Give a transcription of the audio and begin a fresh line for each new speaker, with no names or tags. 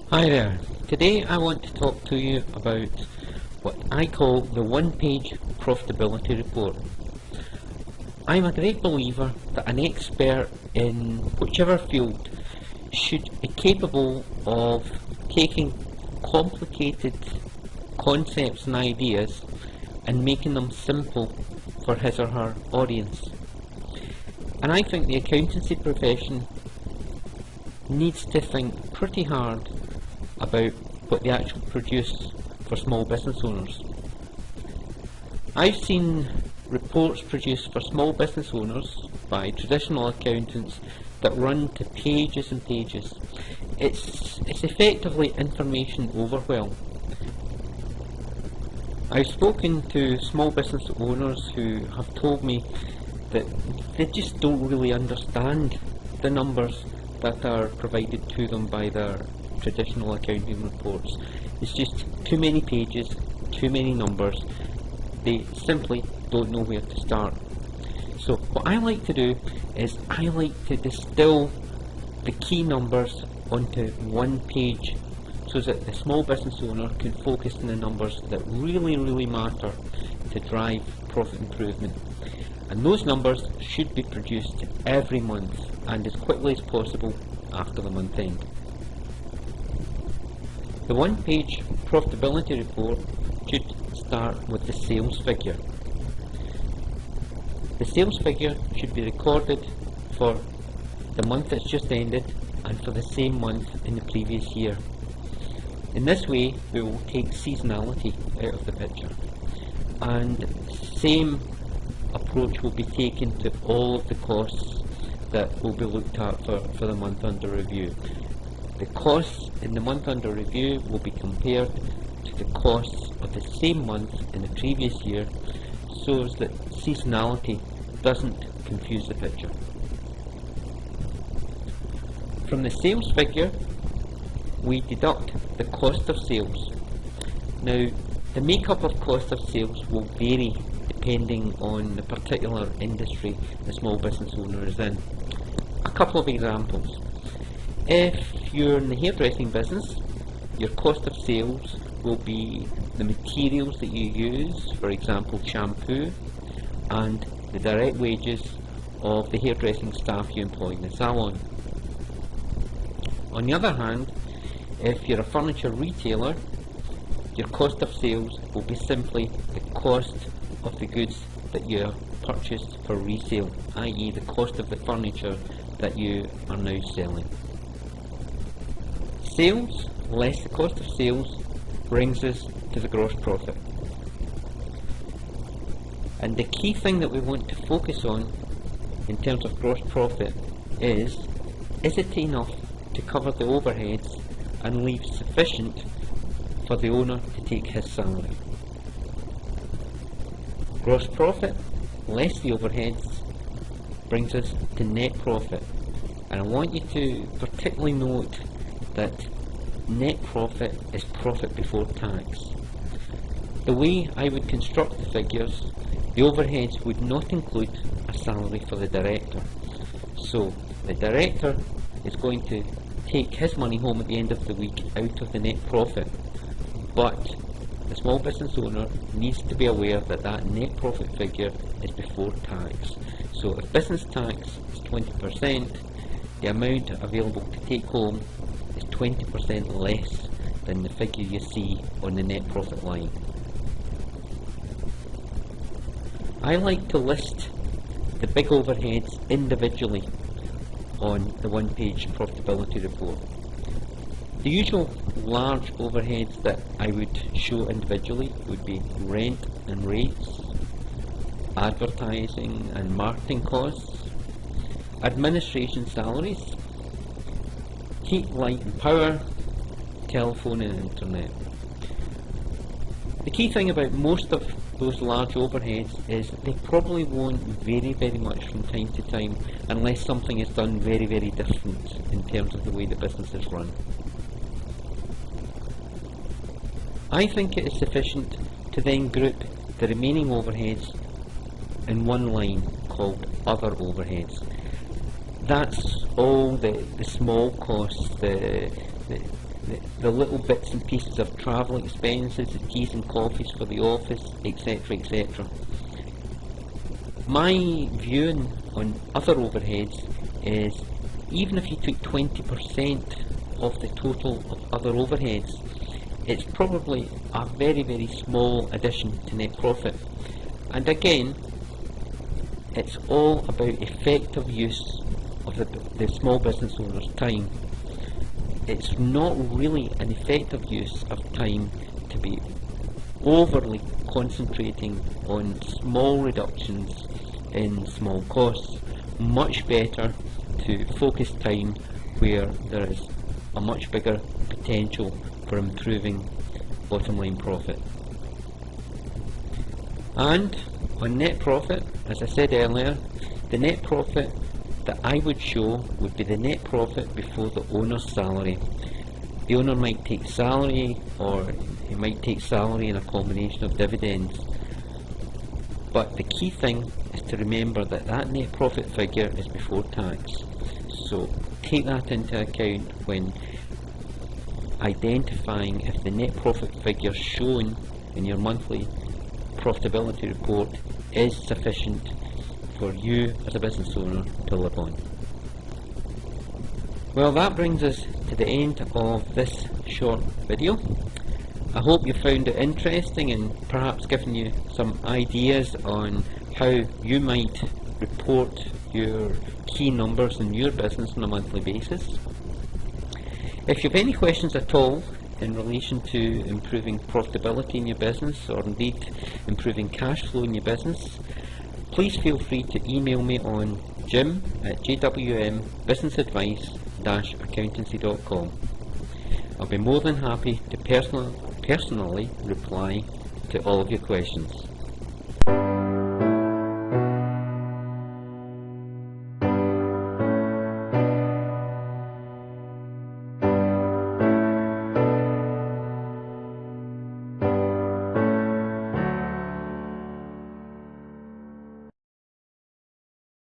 Hi there. Today I want to talk to you about what I call the one-page profitability report. I'm a great believer that an expert in whichever field should be capable of taking complicated concepts and ideas and making them simple for his or her audience. And I think the accountancy profession needs to think pretty hard about what they actually produce for small business owners. I've seen reports produced for small business owners by traditional accountants that run to pages and pages. It's effectively information overwhelm. I've spoken to small business owners who have told me that they just don't really understand the numbers that are provided to them by their traditional accounting reports. It's just too many pages, too many numbers. They simply don't know where to start. So what I like to do is I like to distill the key numbers onto one page so that the small business owner can focus on the numbers that really matter to drive profit improvement. And those numbers should be produced every month and as quickly as possible after the month end. The one-page profitability report should start with the sales figure. The sales figure should be recorded for the month that's just ended and for the same month in the previous year. In this way, we will take seasonality out of the picture, and same approach will be taken to all of the costs that will be looked at for the month under review. The costs in the month under review will be compared to the costs of the same month in the previous year so as that seasonality doesn't confuse the picture. From the sales figure, we deduct the cost of sales. Now, the makeup of cost of sales will vary depending on the particular industry the small business owner is in. A couple of examples. If you're in the hairdressing business, your cost of sales will be the materials that you use, for example shampoo, and the direct wages of the hairdressing staff you employ in the salon. On the other hand, if you're a furniture retailer, your cost of sales will be simply the cost of the goods that you purchased for resale, i.e. the cost of the furniture that you are now selling. Sales less the cost of sales brings us to the gross profit. And the key thing that we want to focus on in terms of gross profit is it enough to cover the overheads and leave sufficient for the owner to take his salary? Gross profit less the overheads brings us to net profit. And I want you to particularly note that net profit is profit before tax. The way I would construct the figures, the overheads would not include a salary for the director. So the director is going to take his money home at the end of the week out of the net profit, but the small business owner needs to be aware that that net profit figure is before tax. So if business tax is 20%, the amount available to take home is 20% less than the figure you see on the net profit line. I like to list the big overheads individually on the one-page profitability report. The usual large overheads that I would show individually would be rent and rates, advertising and marketing costs, administration salaries, heat, light and power, telephone and internet. The key thing about most of those large overheads is they probably won't vary very much from time to time unless something is done very different in terms of the way the business is run. I think it is sufficient to then group the remaining overheads in one line called other overheads. That's all the small costs, the the little bits and pieces of travel expenses, the teas and coffees for the office, etc., etc. My view on other overheads is, even if you took 20% of the total of other overheads, it's probably a very, very small addition to net profit. And again, it's all about effective use of the small business owner's time. It's not really an effective use of time to be overly concentrating on small reductions in small costs. Much better to focus time where there is a much bigger potential for improving bottom line profit. And on net profit, as I said earlier, the net profit that I would show would be the net profit before the owner's salary. The owner might take salary, or he might take salary in a combination of dividends. But the key thing is to remember that that net profit figure is before tax. So take that into account when identifying if the net profit figure shown in your monthly profitability report is sufficient for you as a business owner to live on. Well, that brings us to the end of this short video. I hope you found it interesting and perhaps given you some ideas on how you might report your key numbers in your business on a monthly basis. If you have any questions at all in relation to improving profitability in your business, or indeed improving cash flow in your business, please feel free to email me on jim@jwmbusinessadvice-accountancy.com. I'll be more than happy to personally reply to all of your questions.